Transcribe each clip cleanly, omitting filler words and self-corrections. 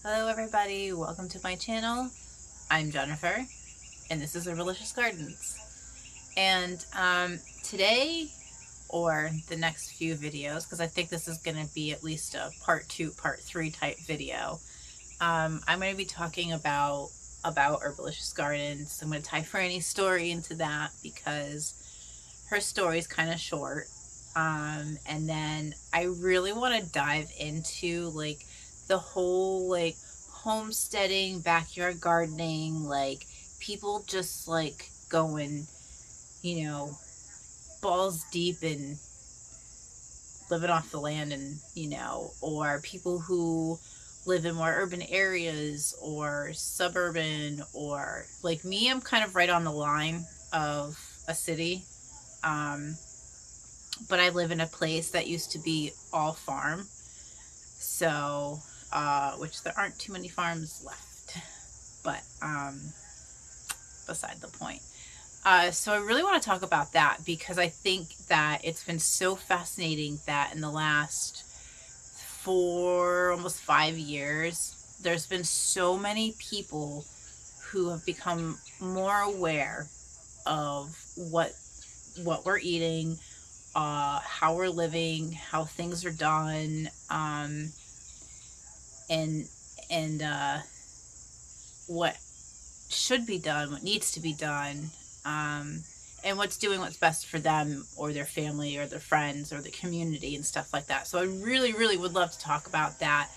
Hello everybody, welcome to my channel. I'm Jennifer, and this is Herbalicous Gardens. And today, or the next few videos, because I think this is going to be at least a part 2, part 3 type video, I'm going to be talking about Herbalicous Gardens. I'm going to tie Frannie's story into that because her story is kind of short. And then I really want to dive into like the whole like homesteading, backyard gardening, like people just like going, you know, balls deep and living off the land, and or people who live in more urban areas or suburban, or like me, I'm kind of right on the line of a city. Um, but I live in a place that used to be all farm. So, which there aren't too many farms left, but beside the point. So I really want to talk about that because I think that it's been so fascinating that in the last 4, almost 5 years, there's been so many people who have become more aware of what we're eating, how we're living, how things are done, and and what should be done, what needs to be done, and what's doing what's best for them or their family or their friends or the community and stuff like that. So I really, really would love to talk about that.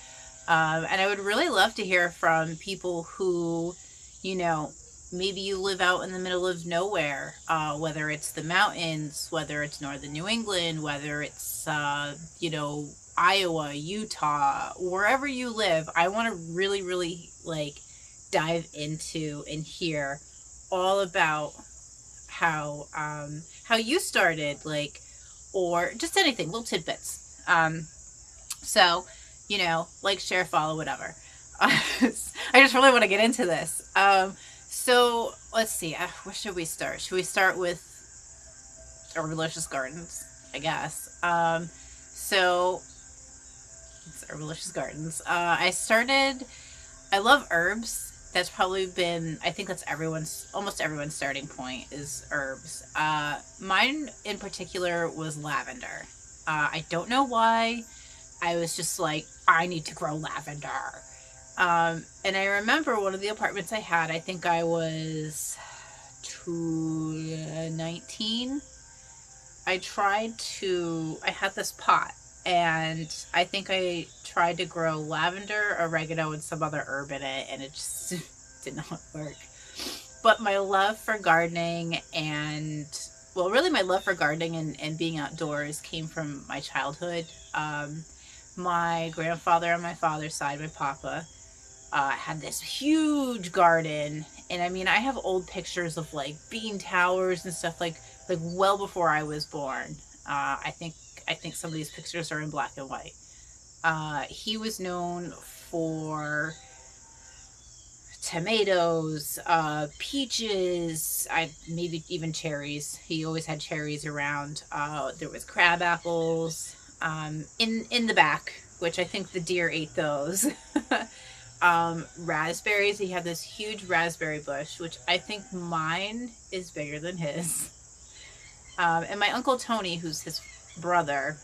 And I would really love to hear from people who, you know, maybe you live out in the middle of nowhere, whether it's the mountains, whether it's northern New England, whether it's, Iowa, Utah, wherever you live. I want to really, really like dive into and hear all about how you started, like, or just anything, little tidbits. So, like, share, follow, whatever. I just really want to get into this. So let's see. Where should we start? Should we start with Herbalicous Gardens? I guess. So it's Herbalicous Gardens. I started. I love herbs. That's probably been, I think that's almost everyone's starting point is herbs. Mine in particular was lavender. I don't know why. I was just like, I need to grow lavender. And I remember one of the apartments I had, I think I was 19. I had this pot, and I think I tried to grow lavender, oregano, and some other herb in it, and it just did not work. But my love for gardening well, really my love for gardening and being outdoors came from my childhood. My grandfather on my father's side, my papa, had this huge garden, and I mean, I have old pictures of like bean towers and stuff like well before I was born. I think some of these pictures are in black and white. He was known for tomatoes, peaches, maybe even cherries. He always had cherries around. There was crab apples in the back, which I think the deer ate those. Raspberries. He had this huge raspberry bush, which I think mine is bigger than his. And my uncle Tony, who's his brother,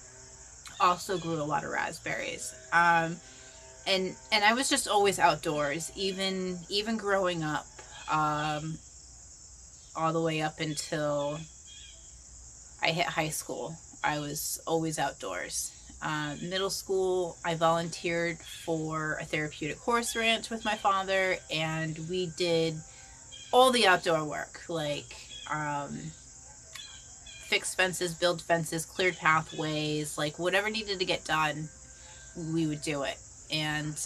also grew a lot of raspberries. And I was just always outdoors, even growing up, um, all the way up until I hit high school. I was always outdoors. Middle school, I volunteered for a therapeutic horse ranch with my father, and we did all the outdoor work, like fix fences, build fences, cleared pathways, like whatever needed to get done, we would do it. And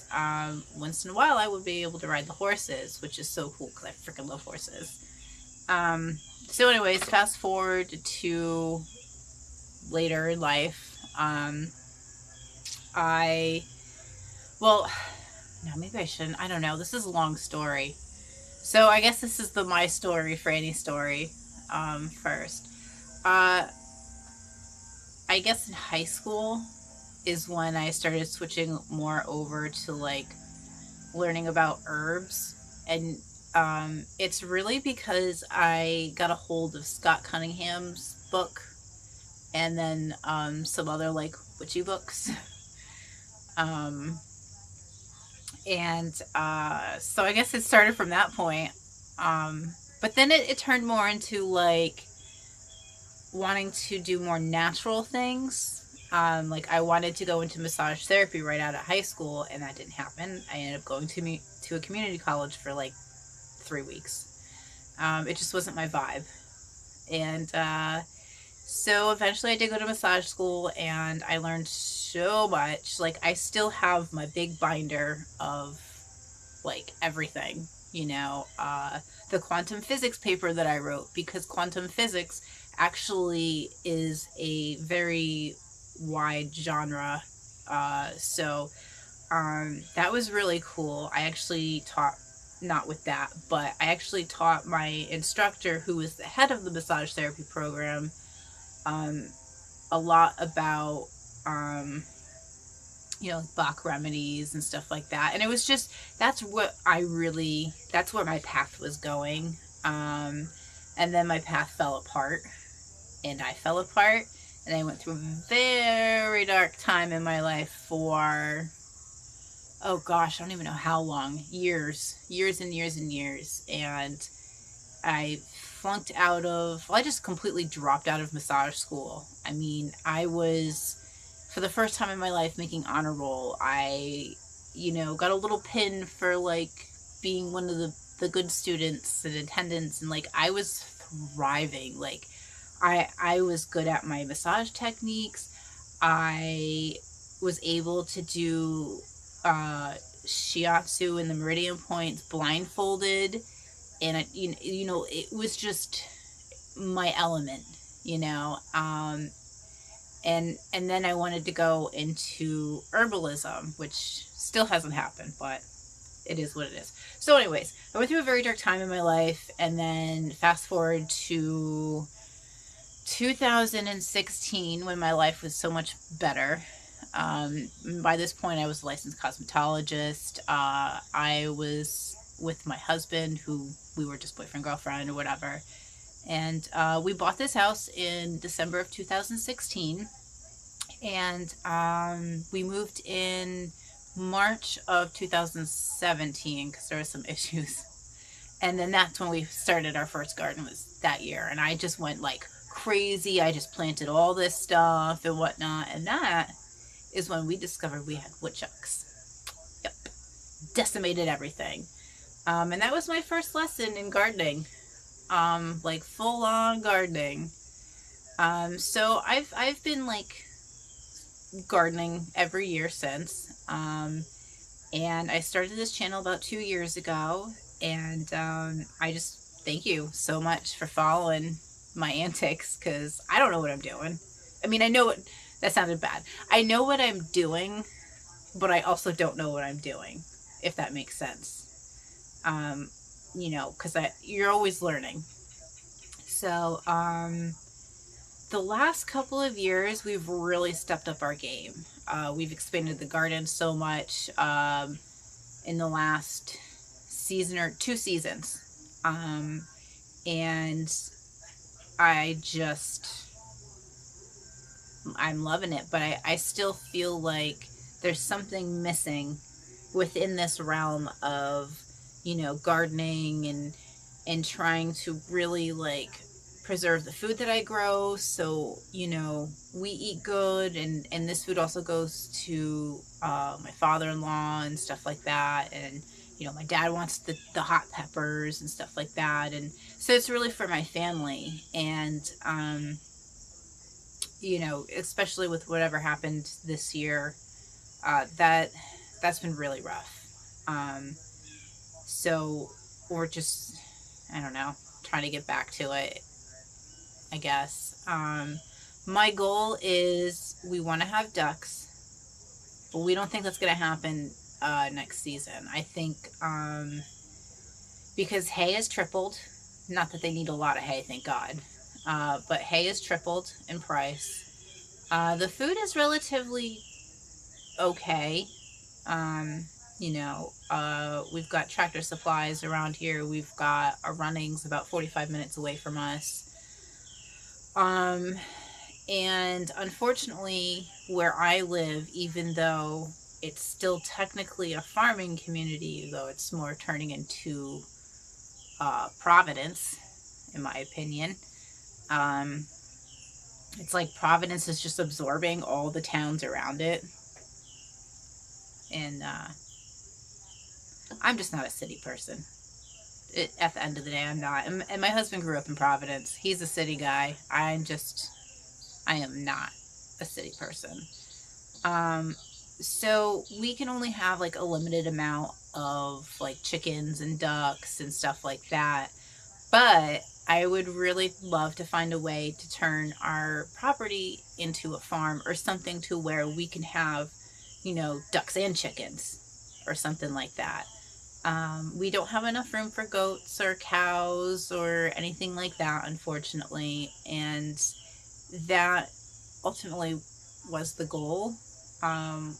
once in a while, I would be able to ride the horses, which is so cool because I freaking love horses. So, anyways, fast forward to later in life. Well, no, maybe I shouldn't. I don't know. This is a long story. So, I guess this is the my story, Frannie story, first. Uh, I guess in high school is when I started switching more over to like learning about herbs. And it's really because I got a hold of Scott Cunningham's book, and then some other like witchy books. um, and so I guess it started from that point. But then it turned more into like wanting to do more natural things. Like I wanted to go into massage therapy right out of high school, and that didn't happen. I ended up going to a community college for like 3 weeks. It just wasn't my vibe, and so eventually I did go to massage school, and I learned so much. Like I still have my big binder of like everything, the quantum physics paper that I wrote, because quantum physics actually is a very wide genre. That was really cool. I actually taught, not with that, but I actually taught my instructor, who was the head of the massage therapy program, um, a lot about Bach remedies and stuff like that. And it was just, that's where my path was going. And then my path fell apart, and I fell apart, and I went through a very dark time in my life for, oh gosh, I don't even know how long, years and years and years. And I flunked out of, well, I just completely dropped out of massage school. I mean, I was, for the first time in my life, making honor roll. I, got a little pin for like being one of the good students and attendance, and like I was thriving. Like I was good at my massage techniques. I was able to do shiatsu and the meridian points blindfolded, and it was just my element, and then I wanted to go into herbalism, which still hasn't happened, but it is what it is. So anyways, I went through a very dark time in my life, and then fast forward to 2016, when my life was so much better. By this point, I was a licensed cosmetologist. I was with my husband, who we were just boyfriend, girlfriend, or whatever. And we bought this house in December of 2016. And we moved in March of 2017 because there were some issues. And then that's when we started our first garden, was that year. And I just went like crazy. I just planted all this stuff and whatnot. And that is when we discovered we had woodchucks. Yep. Decimated everything. And that was my first lesson in gardening. Like full on gardening. So I've been like gardening every year since. And I started this channel about 2 years ago. And I just thank you so much for following my antics, because I don't know what I'm doing. I mean, I know what, that sounded bad. I know what I'm doing, but I also don't know what I'm doing, if that makes sense. Because you're always learning. So, the last couple of years, we've really stepped up our game. We've expanded the garden so much in the last season or 2 seasons. And I'm loving it, but I still feel like there's something missing within this realm of, gardening and trying to really like preserve the food that I grow. So, we eat good, and this food also goes to my father-in-law and stuff like that. And, my dad wants the hot peppers and stuff like that. And so it's really for my family. And, especially with whatever happened this year, that's been really rough. So we're just, I don't know, trying to get back to it, I guess. My goal is we want to have ducks, but we don't think that's going to happen next season. I think because hay has tripled, not that they need a lot of hay, thank God, but hay has tripled in price. The food is relatively okay. We've got Tractor Supplies around here. We've got a Runnings about 45 minutes away from us. And unfortunately, where I live, even though it's still technically a farming community, though it's more turning into Providence, in my opinion. It's like Providence is just absorbing all the towns around it. And I'm just not a city person. At the end of the day, I'm not. And my husband grew up in Providence. He's a city guy. I am not a city person. So we can only have like a limited amount of like chickens and ducks and stuff like that. But I would really love to find a way to turn our property into a farm or something to where we can have, ducks and chickens or something like that. We don't have enough room for goats or cows or anything like that, unfortunately. And that ultimately was the goal.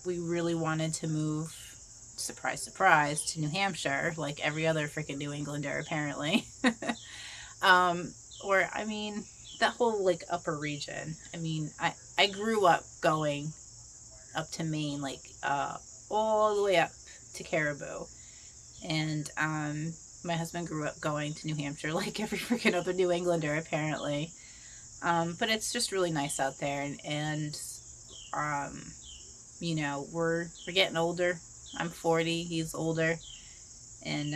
We really wanted to move, surprise, surprise, to New Hampshire, like every other freaking New Englander, apparently. Or, I mean, that whole, like, upper region. I mean, I grew up going up to Maine, like, all the way up to Caribou. And, my husband grew up going to New Hampshire, like every freaking other New Englander, apparently. But it's just really nice out there, and we're getting older. I'm 40, he's older, and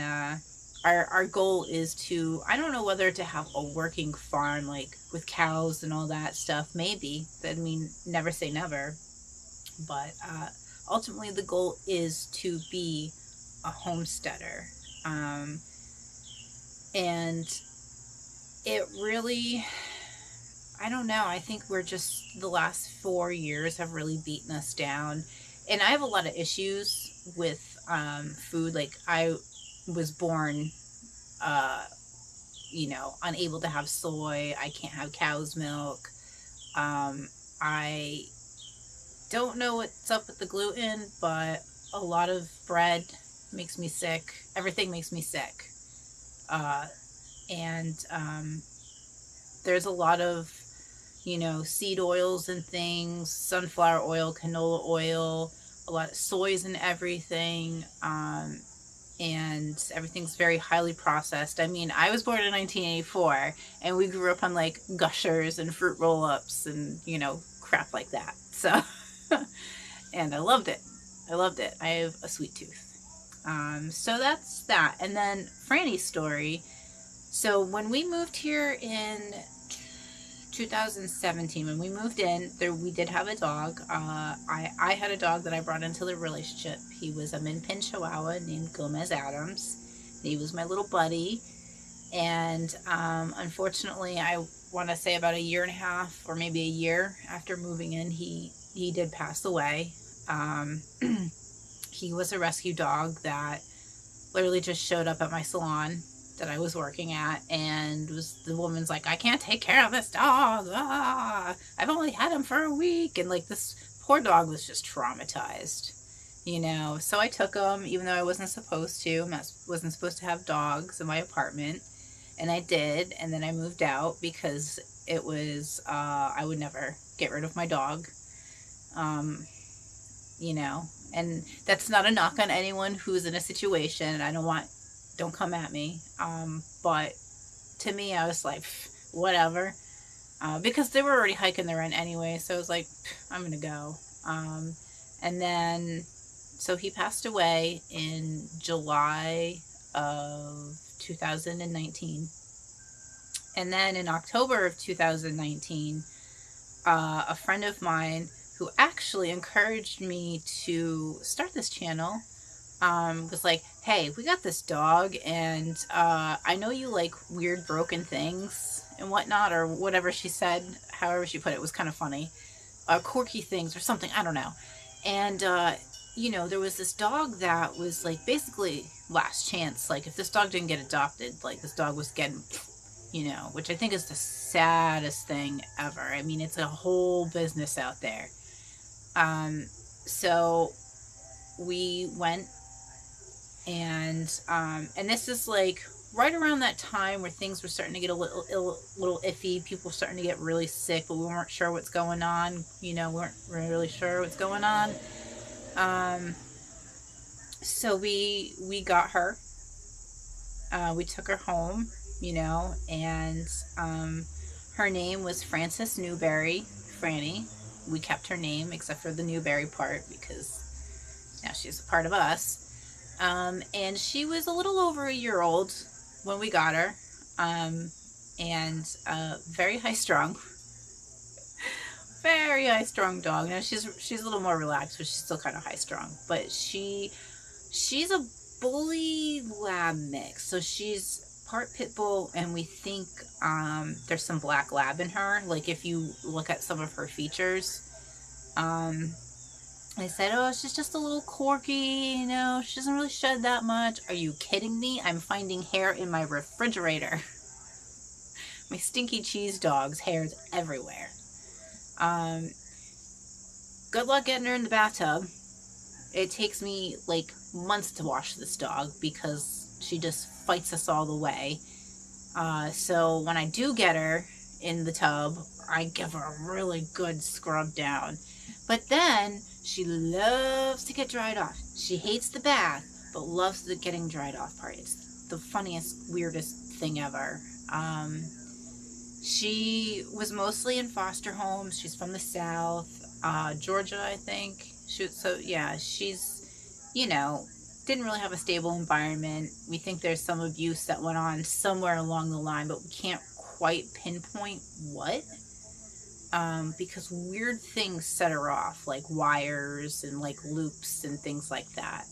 our goal is to, I don't know whether to have a working farm, like with cows and all that stuff. Maybe. I mean, never say never. But ultimately, the goal is to be a homesteader. And it really, I don't know. I think we're just, the last 4 years have really beaten us down. And I have a lot of issues with food. Like, I was born, unable to have soy. I can't have cow's milk. I don't know what's up with the gluten, but a lot of bread makes me sick. Everything makes me sick. And there's a lot of, seed oils and things, sunflower oil, canola oil, a lot of soys and everything. And everything's very highly processed. I mean, I was born in 1984, and we grew up on like Gushers and fruit roll-ups and, crap like that. So, and I loved it. I have a sweet tooth. So that's that. And then Frannie's story. So when we moved here in 2017, when we moved in, we did have a dog. I had a dog that I brought into the relationship. He was a Min Pin Chihuahua named Gomez Adams. He was my little buddy. And unfortunately, I want to say about a year and a half or maybe a year after moving in, he did pass away. He was a rescue dog that literally just showed up at my salon that I was working at, and the woman's like, I can't take care of this dog. I've only had him for a week. And like, this poor dog was just traumatized, So I took him, even though I wasn't supposed to. I wasn't supposed to have dogs in my apartment, and I did. And then I moved out because it was, I would never get rid of my dog. And that's not a knock on anyone who's in a situation. Don't come at me. But to me, I was like, whatever. Because they were already hiking the rent anyway. So I was like, I'm going to go. And then, so he passed away in July of 2019. And then in October of 2019, a friend of mine who actually encouraged me to start this channel, was like, hey, we got this dog, and I know you like weird broken things and whatnot, or whatever she said, however she put it, was kind of funny, quirky things or something, I don't know. And there was this dog that was like basically last chance. Like, if this dog didn't get adopted, like, this dog was getting, which I think is the saddest thing ever. I mean, it's a whole business out there. So we went And this is like right around that time where things were starting to get a little iffy. People were starting to get really sick, but we weren't sure what's going on. You know, we weren't really sure what's going on. So we got her. We took her home, you know, and her name was Frances Newberry, Frannie. We kept her name except for the Newberry part because now she's a part of us. And she was a little over a year old when we got her, and very high strung. Very high strung dog. Now she's a little more relaxed, but she's still kind of high strung. But she's a bully lab mix, so she's part pit bull, and we think there's some black lab in her. Like if you look at some of her features, I said, oh, she's just a little corky, you know, she doesn't really shed that much. Are you kidding me? I'm finding hair in my refrigerator. My stinky cheese dog's hair's everywhere. Good luck getting her in the bathtub. It takes me like months to wash this dog because she just fights us all the way. So when I do get her in the tub, I give her a really good scrub down. But then she loves to get dried off. She hates the bath, but loves the getting dried off part. It's the funniest, weirdest thing ever. She was mostly in foster homes. She's from the South, Georgia, I think. So yeah, she's, you know, didn't really have a stable environment. We think there's some abuse that went on somewhere along the line, but we can't quite pinpoint what. Because weird things set her off, like wires and like loops and things like that.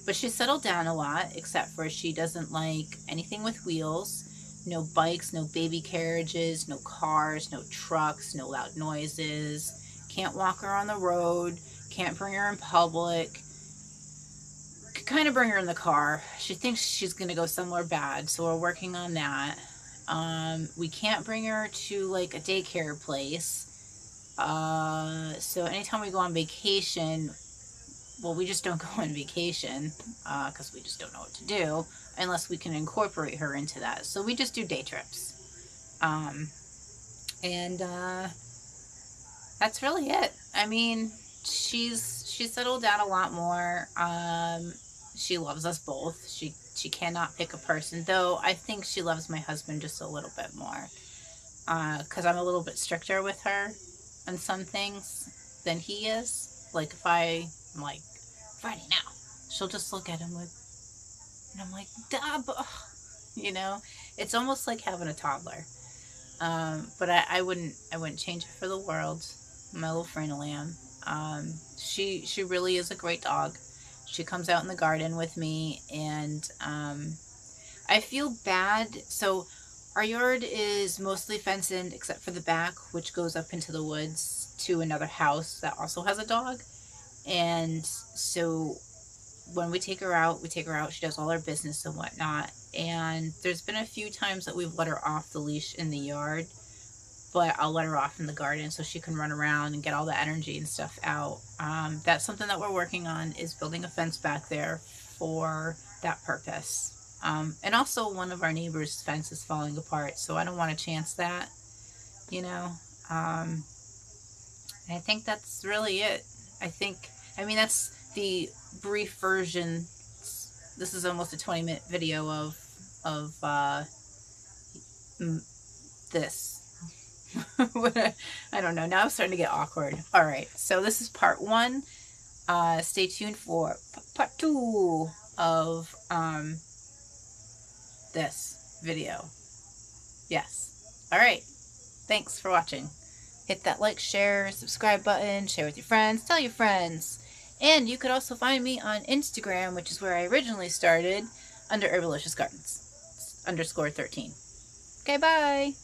But she settled down a lot, except for she doesn't like anything with wheels. No bikes, no baby carriages, no cars, no trucks, no loud noises. Can't walk her on the road. Can't bring her in public. Could kind of bring her in the car. She thinks she's going to go somewhere bad, so we're working on that. We can't bring her to like a daycare place. So anytime we go on vacation, well, we just don't go on vacation because we just don't know what to do unless we can incorporate her into that. So we just do day trips. And that's really it. I mean, she's settled down a lot more. She loves us both. She cannot pick a person, though I think she loves my husband just a little bit more because I'm a little bit stricter with her on some things than he is. Like if I'm like, Frannie, now, she'll just look at him with, and I'm like, duh, you know, it's almost like having a toddler. But I wouldn't change it for the world. My little Frannie lamb. She really is a great dog. She comes out in the garden with me, and I feel bad. So our yard is mostly fenced in except for the back, which goes up into the woods to another house that also has a dog. And so when we take her out, she does all her business and whatnot. And there's been a few times that we've let her off the leash in the yard, but I'll let her off in the garden so she can run around and get all the energy and stuff out. That's something that we're working on, is building a fence back there for that purpose. And also one of our neighbors' fence is falling apart, so I don't want to chance that, you know. I think that's really it. I mean, that's the brief version. This is almost a 20-minute video of this. I don't know. Now I'm starting to get awkward. All right. So this is part 1. Stay tuned for part 2 of this video. Yes. All right. Thanks for watching. Hit that like, share, subscribe button, share with your friends, tell your friends. And you could also find me on Instagram, which is where I originally started, under Herbalicous Gardens, _13. Okay, bye.